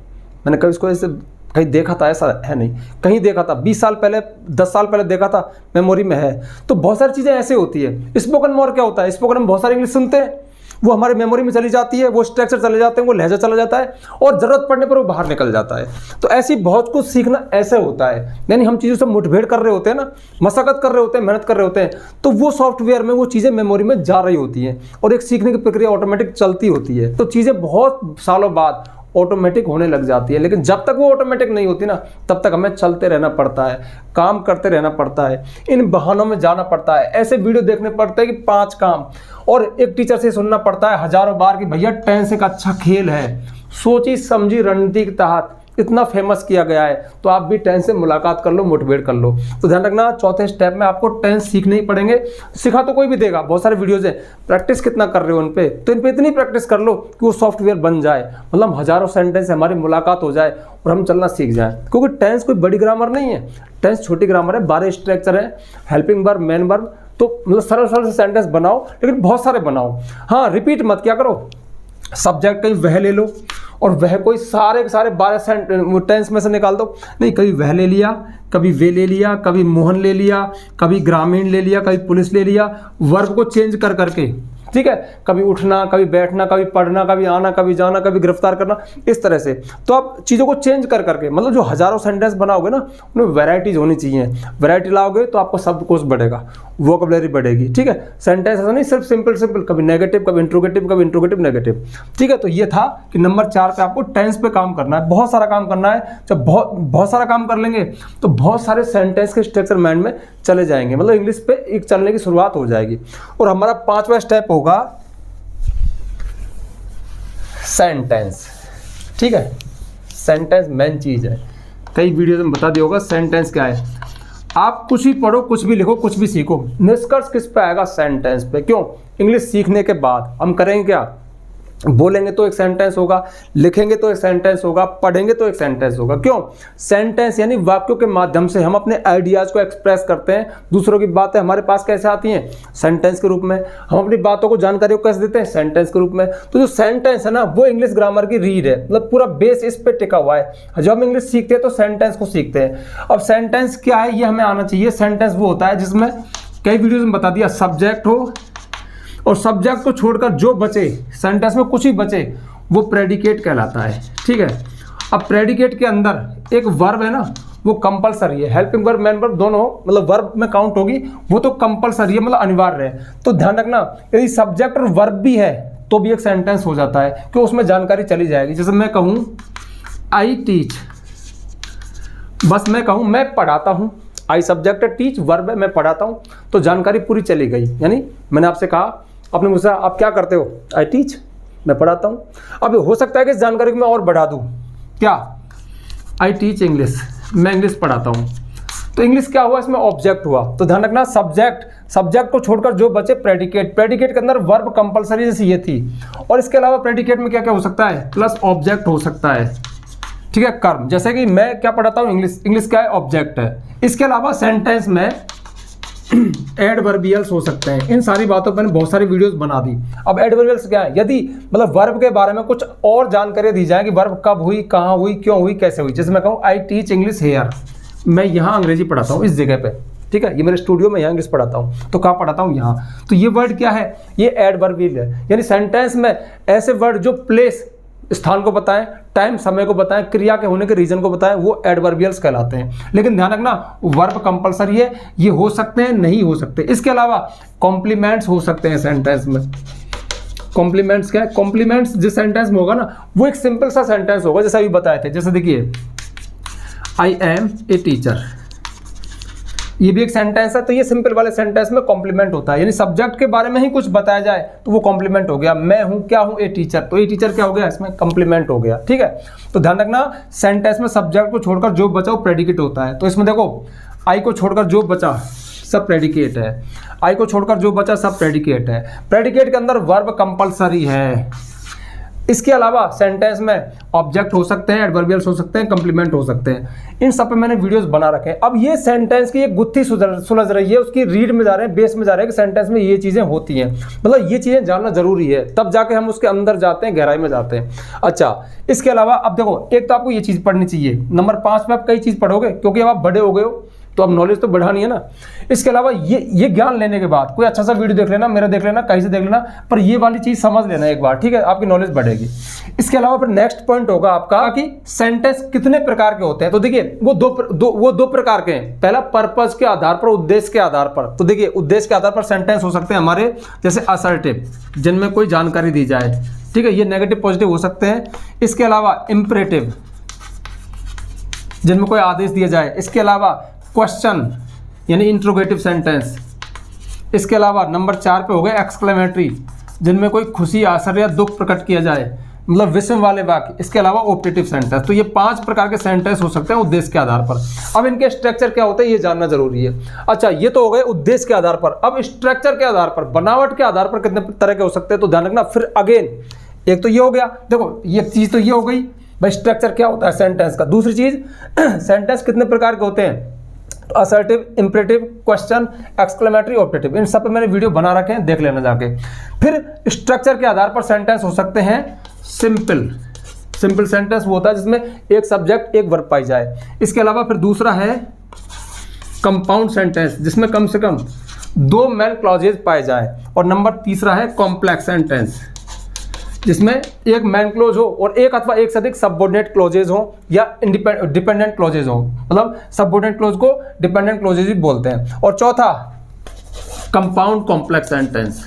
मैंने कभी इसको ऐसे कहीं देखा था, ऐसा है नहीं, कहीं देखा था 20 साल पहले 10 साल पहले देखा था, मेमोरी में है। तो बहुत सारी चीज़ें ऐसे होती है। स्पोकन में और क्या होता है? स्पोकन में बहुत सारी इंग्लिश सुनते हैं, वो हमारी मेमोरी में चली जाती है, वो स्ट्रक्चर चले जाते हैं, वो लहजा चला जाता है और ज़रूरत पड़ने पर वो बाहर निकल जाता है। तो ऐसी बहुत कुछ सीखना ऐसे होता है, यानी हम चीज़ों से मुठभेड़ कर रहे होते हैं ना, मशक्कत कर रहे होते हैं, मेहनत कर रहे होते हैं, तो वो सॉफ्टवेयर में वो चीज़ें मेमोरी में जा रही होती हैं और एक सीखने की प्रक्रिया ऑटोमेटिक चलती होती है। तो चीज़ें बहुत सालों बाद ऑटोमेटिक होने लग जाती है, लेकिन जब तक वो ऑटोमेटिक नहीं होती ना तब तक हमें चलते रहना पड़ता है, काम करते रहना पड़ता है, इन बहानों में जाना पड़ता है, ऐसे वीडियो देखने पड़ते हैं कि 5 काम, और एक टीचर से सुनना पड़ता है हजारों बार कि भैया टेंस एक अच्छा खेल है, सोची समझी रणनीति के तहत इतना फेमस किया गया है, तो आप भी टेंस से मुलाकात कर लो, मोटिवेट कर लो। तो ध्यान रखना चौथे स्टेप में आपको टेंस सीखने ही पड़ेंगे। सिखा तो कोई भी देगा, बहुत सारे वीडियोज हैं, प्रैक्टिस कितना कर रहे हो उन पे, तो इन पे इतनी प्रैक्टिस कर लो कि वो सॉफ्टवेयर बन जाए, मतलब हजारों सेंटेंस से हमारी मुलाकात हो जाए और हम चलना सीख जाएं। क्योंकि टेंस कोई बड़ी ग्रामर नहीं है, टेंस छोटी ग्रामर है, 12 स्ट्रक्चर है, हेल्पिंग वर्ब, मेन वर्ब, तो मतलब सरल सरल से सेंटेंस बनाओ, लेकिन बहुत सारे बनाओ। हाँ रिपीट मत क्या करो, सब्जेक्ट कहीं वह ले लो और वह कोई सारे के सारे 12 टेंस में से निकाल दो, नहीं कभी वह ले लिया, कभी वे ले लिया, कभी मोहन ले लिया, कभी ग्रामीण ले लिया, कभी पुलिस ले लिया, वर्ब को चेंज कर करके, ठीक है, कभी उठना, कभी बैठना, कभी पढ़ना, कभी आना, कभी जाना, कभी गिरफ्तार करना, इस तरह से। तो आप चीज़ों को चेंज कर करके, मतलब जो हजारों सेंटेंस बनाओगे ना उनमें वैरायटीज होनी चाहिए, वैरायटी लाओगे तो आपको शब्दकोश बढ़ेगा, वोकैबुलरी बढ़ेगी, ठीक है। सेंटेंस ऐसा नहीं सिर्फ सिंपल सिंपल, कभी नेगेटिव, कभी इंट्रोगेटिव, कभी इंट्रोगेटिव नेगेटिव, ठीक है। तो ये था कि नंबर 4 पे आपको टेंस पे काम करना है, बहुत सारा काम करना है। जब बहुत सारा काम कर लेंगे तो बहुत सारे सेंटेंस के स्ट्रक्चर माइंड में चले जाएंगे, मतलब इंग्लिश पे एक चलने की शुरुआत हो जाएगी। और हमारा 5वां स्टेप होगा सेंटेंस, ठीक है। सेंटेंस मेन चीज है, कई वीडियोस में बता दिया होगा सेंटेंस क्या है। आप कुछ भी पढ़ो, कुछ भी लिखो, कुछ भी सीखो, निष्कर्ष किस पे आएगा? सेंटेंस पे। क्यों? इंग्लिश सीखने के बाद हम करेंगे क्या? बोलेंगे तो एक सेंटेंस होगा, लिखेंगे तो एक सेंटेंस होगा, पढ़ेंगे तो एक सेंटेंस होगा। क्यों? सेंटेंस यानी वाक्यों के माध्यम से हम अपने आइडियाज को एक्सप्रेस करते हैं। दूसरों की बातें हमारे पास कैसे आती हैं? सेंटेंस के रूप में। हम अपनी बातों को, जानकारी को कैसे देते हैं? सेंटेंस के रूप में। तो जो सेंटेंस है ना वो इंग्लिश ग्रामर की रीढ़ है, मतलब पूरा बेस इस पे टिका हुआ है। जब हम इंग्लिश सीखते हैं तो सेंटेंस को सीखते हैं। अब सेंटेंस क्या है ये हमें आना चाहिए। सेंटेंस वो होता है जिसमें कई वीडियोज में बता दिया, सब्जेक्ट हो और सब्जेक्ट को छोड़कर जो बचे, सेंटेंस में कुछ ही बचे, वो प्रेडिकेट कहलाता है, ठीक है। अब प्रेडिकेट के अंदर एक वर्ब है ना, वो कंपलसरी है, हेल्पिंग वर्ब मेन वर्ब दोनों मतलब वर्ब में काउंट होगी, वो तो कंपलसरी है मतलब अनिवार्य है। तो ध्यान रखना यदि सब्जेक्ट और वर्ब भी है तो भी एक सेंटेंस हो जाता है, क्योंकि उसमें जानकारी चली जाएगी। जैसे मैं कहूँ आई टीच, बस मैं कहूँ मैं पढ़ाता हूँ, आई सब्जेक्ट है, टीच वर्ब है, मैं पढ़ाता हूँ, तो जानकारी पूरी चली गई। यानी मैंने आपसे कहा, आपने मुझसे आप क्या करते हो, आई टीच, मैं पढ़ाता हूँ। अब हो सकता है कि इस जानकारी को मैं और बढ़ा दूँ, क्या, आई टीच इंग्लिश, मैं इंग्लिश पढ़ाता हूँ। तो इंग्लिश क्या हुआ, इसमें ऑब्जेक्ट हुआ। तो ध्यान रखना सब्जेक्ट को छोड़कर जो बचे प्रेडिकेट के अंदर वर्ब कंपलसरी जैसे ये थी, और इसके अलावा प्रेडिकेट में क्या क्या हो सकता है, प्लस ऑब्जेक्ट हो सकता है, ठीक है, कर्म। जैसे कि मैं क्या पढ़ाता हूँ, इंग्लिश क्या है, ऑब्जेक्ट है। इसके अलावा सेंटेंस में एडवर्बियल्स हो सकते हैं। इन सारी बातों पर मैंने बहुत सारी वीडियोस बना दी। अब एडवर्बियल्स क्या है, यदि मतलब वर्ब के बारे में कुछ और जानकारी दी जाए कि वर्ब कब हुई, कहाँ हुई, क्यों हुई, कैसे हुई। जैसे मैं कहूँ आई टीच इंग्लिश हेयर, मैं यहाँ अंग्रेजी पढ़ाता हूँ इस जगह पे, ठीक है, ये मेरे स्टूडियो में यहाँ इंग्लिश पढ़ाता हूँ, तो कहाँ पढ़ाता हूँ, यहाँ। तो ये वर्ड क्या है, ये एडवर्बियल है। यानी सेंटेंस में ऐसे वर्ड जो प्लेस स्थान को बताएं, टाइम समय को बताएं, क्रिया के होने के रीजन को बताएं, वो एडवर्बियल्स कहलाते हैं। लेकिन ध्यान रखना वर्ब कंपलसरी है, ये हो सकते हैं, नहीं हो सकते। इसके अलावा कॉम्प्लीमेंट्स हो सकते हैं सेंटेंस में। कॉम्प्लीमेंट्स क्या है, कॉम्प्लीमेंट्स जिस सेंटेंस में होगा ना, वो एक सिंपल सा सेंटेंस होगा, जैसा अभी बताए थे। जैसे देखिए आई एम ए टीचर, ये भी एक सेंटेंस है, तो ये सिंपल वाले सेंटेंस में कॉम्प्लीमेंट होता है। यानी सब्जेक्ट के बारे में ही कुछ बताया जाए तो वो कॉम्प्लीमेंट हो गया। मैं हूं क्या हूं, ए टीचर, तो ए टीचर क्या हो गया, इसमें कॉम्प्लीमेंट हो गया, ठीक है। तो ध्यान रखना सेंटेंस में सब्जेक्ट को छोड़कर जो बचा वो प्रेडिकेट होता है। तो इसमें देखो आई को छोड़कर जो बचा सब प्रेडिकेट है, आई को छोड़कर जो बचा सब प्रेडिकेट है। प्रेडिकेट के अंदर वर्ब कंपलसरी है। इसके अलावा सेंटेंस में ऑब्जेक्ट हो सकते हैं, एडवर्बियल्स हो सकते हैं, कंप्लीमेंट हो सकते हैं। इन सब पे मैंने वीडियोस बना रखे हैं। अब ये सेंटेंस की एक गुत्थी सुलझ रही है, उसकी रीड में जा रहे हैं, बेस में जा रहे हैं कि सेंटेंस में ये चीज़ें होती हैं, मतलब ये चीज़ें जानना जरूरी है, तब जाके हम उसके अंदर जाते हैं, गहराई में जाते हैं। अच्छा, इसके अलावा अब देखो, एक तो आपको ये चीज़ पढ़नी चाहिए, नंबर 5 में आप कई चीज़ पढ़ोगे, क्योंकि अब आप बड़े हो गए हो तो अब नॉलेज तो बढ़ानी है ना। इसके अलावा ये ज्ञान लेने के बाद कोई अच्छा सा वीडियो देख लेना, मेरा देख लेना, कहीं से देख लेना, पर ये वाली चीज़ समझ लेना एक बार, ठीक है, आपकी नॉलेज बढ़ेगी। इसके अलावा फिर नेक्स्ट पॉइंट होगा आपका कि सेंटेंस कितने प्रकार के होते हैं। तो देखिए वो दो प्रकार के हैं। पहला पर्पस के आधार पर, उद्देश्य के आधार पर। तो देखिए उद्देश्य के आधार पर सेंटेंस हो सकते हैं हमारे, जैसे असर्टिव, जिनमें कोई जानकारी दी जाए, ठीक है, ये नेगेटिव पॉजिटिव हो सकते हैं। इसके अलावा इंपरेटिव, जिनमें कोई आदेश दिया जाए। इसके अलावा क्वेश्चन यानी इंट्रोगेटिव सेंटेंस। इसके अलावा नंबर 4 पे हो गए एक्सक्लेमेटरी, जिनमें कोई खुशी, आश्चर्य या दुख प्रकट किया जाए, मतलब विस्मय वाले वाक्य। इसके अलावा ऑप्टेटिव सेंटेंस। तो ये 5 प्रकार के सेंटेंस हो सकते हैं उद्देश्य के आधार पर। अब इनके स्ट्रक्चर क्या होते हैं ये जानना जरूरी है। अच्छा, ये तो हो गए उद्देश्य के आधार पर। अब स्ट्रक्चर के आधार पर, बनावट के आधार पर कितने तरह के हो सकते हैं, तो ध्यान रखना। फिर अगेन एक तो ये हो गया, देखो ये चीज़ तो ये हो गई भाई, स्ट्रक्चर क्या होता है सेंटेंस का। दूसरी चीज़ सेंटेंस कितने प्रकार के होते हैं, assertive, imperative, question, exclamatory, optative. इन सब पे मैंने वीडियो बना रखे हैं, देख लेना जाके। फिर स्ट्रक्चर के आधार पर सेंटेंस हो सकते हैं सिंपल सेंटेंस, वो होता है जिसमें एक सब्जेक्ट एक वर्ब पाई जाए। इसके अलावा फिर दूसरा है कंपाउंड सेंटेंस, जिसमें कम से कम 2 मेन क्लॉजेज पाए जाए। और नंबर तीसरा है कॉम्प्लेक्स सेंटेंस, जिसमें एक मेन क्लोज हो और एक अथवा एक से अधिक सबऑर्डिनेट क्लोजेज हो या डिपेंडेंट क्लोजेज हो, मतलब सबऑर्डिनेट क्लोज को डिपेंडेंट क्लोजेज भी बोलते हैं। और चौथा कंपाउंड कॉम्प्लेक्स सेंटेंस,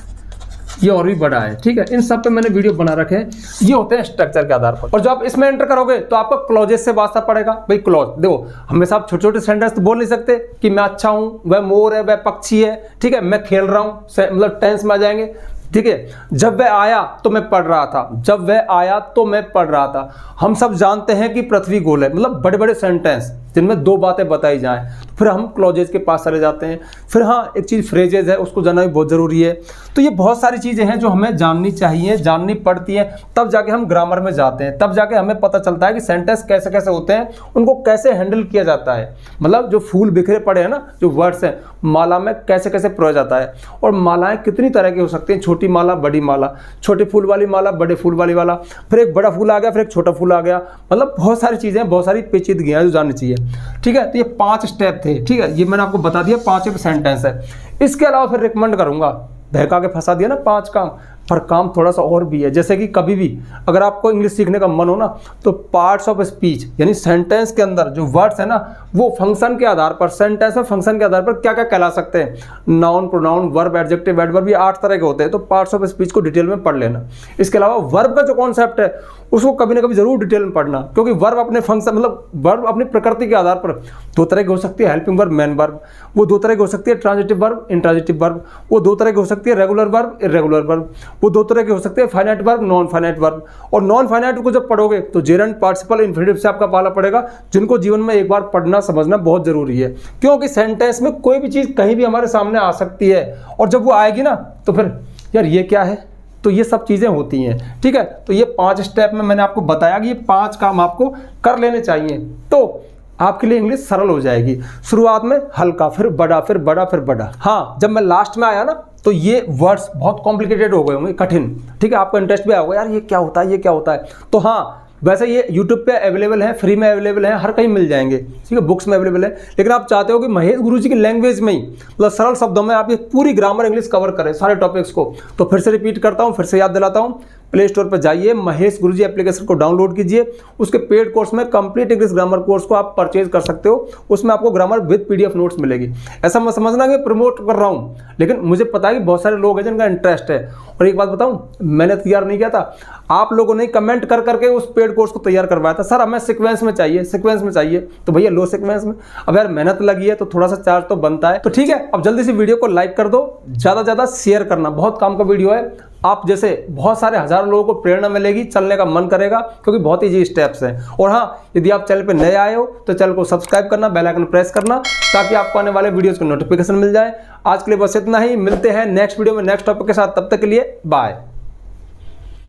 ये और भी बड़ा है, ठीक है। इन सब पे मैंने वीडियो बना रखे हैं, ये होते हैं स्ट्रक्चर के आधार पर। और जब आप इसमें एंटर करोगे तो आपको क्लॉजेज से वास्ता पड़ेगा। भाई क्लॉज देखो, हमेशा आप छोटे छोटे सेंटेंस तो बोल नहीं सकते कि मैं अच्छा हूँ, वह मोर है, वह पक्षी है, ठीक है, मैं खेल रहा हूँ, मतलब टेंस में आ जाएंगे, ठीक है। जब वह आया तो मैं पढ़ रहा था, जब वह आया तो मैं पढ़ रहा था। हम सब जानते हैं कि पृथ्वी गोल है, मतलब बड़े बड़े सेंटेंस जिनमें 2 बातें बताई जाएं, तो फिर हम क्लॉजेज के पास चले जाते हैं। फिर हाँ, एक चीज़ फ्रेजेज है, उसको जानना भी बहुत ज़रूरी है। तो ये बहुत सारी चीज़ें हैं जो हमें जाननी चाहिए, जाननी पड़ती हैं, तब जाके हम ग्रामर में जाते हैं, तब जाके हमें पता चलता है कि सेंटेंस कैसे कैसे होते हैं, उनको कैसे हैंडल किया जाता है। मतलब जो फूल बिखरे पड़े हैं ना, जो वर्ड्स हैं, माला में कैसे कैसे परोया जाता है। और मालाएँ कितनी तरह की हो सकती हैं, छोटी माला, बड़ी माला, छोटे फूल वाली माला, बड़े फूल वाली माला, फिर एक बड़ा फूल आ गया, फिर एक छोटा फूल आ गया, मतलब बहुत सारी चीज़ें, बहुत सारी पेचीदगियाँ जो जाननी चाहिए, ठीक है। तो ये 5 स्टेप थे, ठीक है, ये मैंने आपको बता दिया, 5 सेंटेंस है। इसके अलावा फिर रिकमेंड करूंगा, बहका के फंसा दिया ना 5 काम, पर काम थोड़ा सा और भी है। जैसे कि कभी भी अगर आपको इंग्लिश सीखने का मन हो ना, तो पार्ट्स ऑफ स्पीच यानी सेंटेंस के अंदर जो वर्ड्स है ना, वो फंक्शन के आधार पर, सेंटेंस में फंक्शन के आधार पर क्या क्या कहला सकते हैं, noun, pronoun, verb, adjective, adverb, ये 8 तरह के होते हैं। तो पार्ट्स ऑफ स्पीच को डिटेल में पढ़ लेना। इसके अलावा वर्ब का जो कॉन्सेप्ट है उसको कभी ना कभी जरूर डिटेल में पढ़ना, क्योंकि वर्ब अपने फंक्शन मतलब वर्ब अपनी प्रकृति के आधार पर 2 तरह की हो सकती है, हेल्पिंग वर्ब, मेन वर्ब, वो 2 तरह की हो सकती है, ट्रांजिटिव वर्ब, इंट्रांजिटिव वर्ब, वो 2 तरह की हो सकती है, रेगुलर वर्ब, इर्रेगुलर वर्ब, वो 2 तरह के हो सकते हैं, finite verb, non finite verb. और नॉन फाइनाइट को जब पढ़ोगे तो जेरेंट पार्टिसिपल इन्फिनिटिव से आपका पाला पड़ेगा, जिनको जीवन में एक बार पढ़ना समझना बहुत जरूरी है, क्योंकि सेंटेंस में कोई भी चीज़ कहीं भी हमारे सामने आ सकती है, और जब वो आएगी ना तो फिर यार ये क्या है, तो ये सब चीज़ें होती हैं। ठीक है, तो ये 5 स्टेप में मैंने आपको बताया कि ये 5 काम आपको कर लेने चाहिए, तो आपके लिए इंग्लिश सरल हो जाएगी। शुरुआत में हल्का, फिर बड़ा, फिर बड़ा, फिर बड़ा। हाँ, जब मैं लास्ट में आया ना तो ये वर्ड्स बहुत कॉम्प्लिकेटेड हो गए होंगे, कठिन। ठीक है, आपका इंटरेस्ट भी आया होगा, यार ये क्या होता है, ये क्या होता है। तो हाँ, वैसे ये यूट्यूब पे अवेलेबल है, फ्री में अवेलेबल है, हर कहीं मिल जाएंगे। ठीक है, बुक्स में अवेलेबल है, लेकिन आप चाहते हो कि महेश गुरुजी की लैंग्वेज में ही, मतलब सरल शब्दों में आप ये पूरी ग्रामर इंग्लिश कवर करें, सारे टॉपिक्स को, तो फिर से रिपीट करता हूँ, फिर से याद दिलाता हूँ। प्ले स्टोर पर जाइए, महेश गुरुजी एप्लीकेशन को डाउनलोड कीजिए। उसके पेड कोर्स में कंप्लीट इंग्लिश ग्रामर कोर्स को आप परचेज कर सकते हो। उसमें आपको ग्रामर विद PDF नोट्स मिलेगी। ऐसा मत समझना कि प्रमोट कर रहा हूँ, लेकिन मुझे पता है कि बहुत सारे लोग हैं जिनका इंटरेस्ट है। और एक बात बताऊँ, मैंने तैयार नहीं किया था, आप लोगों ने कमेंट कर करके उस पेड कोर्स को तैयार करवाया था। सर हमें सीक्वेंस में चाहिए, सीक्वेंस में चाहिए, तो भैया लो सीक्वेंस में। अब यार मेहनत लगी है तो थोड़ा सा चार्ज तो बनता है। तो ठीक है, अब जल्दी से वीडियो को लाइक कर दो, ज़्यादा से ज़्यादा शेयर करना, बहुत काम का वीडियो है। आप जैसे बहुत सारे हजारों लोगों को प्रेरणा मिलेगी, चलने का मन करेगा, क्योंकि बहुत ईजी स्टेप्स हैं। और हाँ, यदि आप चैनल पे नए आए हो तो चैनल को सब्सक्राइब करना, बेल आइकन प्रेस करना, ताकि आपको आने वाले वीडियोस की नोटिफिकेशन मिल जाए। आज के लिए बस इतना ही, मिलते हैं नेक्स्ट वीडियो में नेक्स्ट टॉपिक के साथ। तब तक के लिए बाय।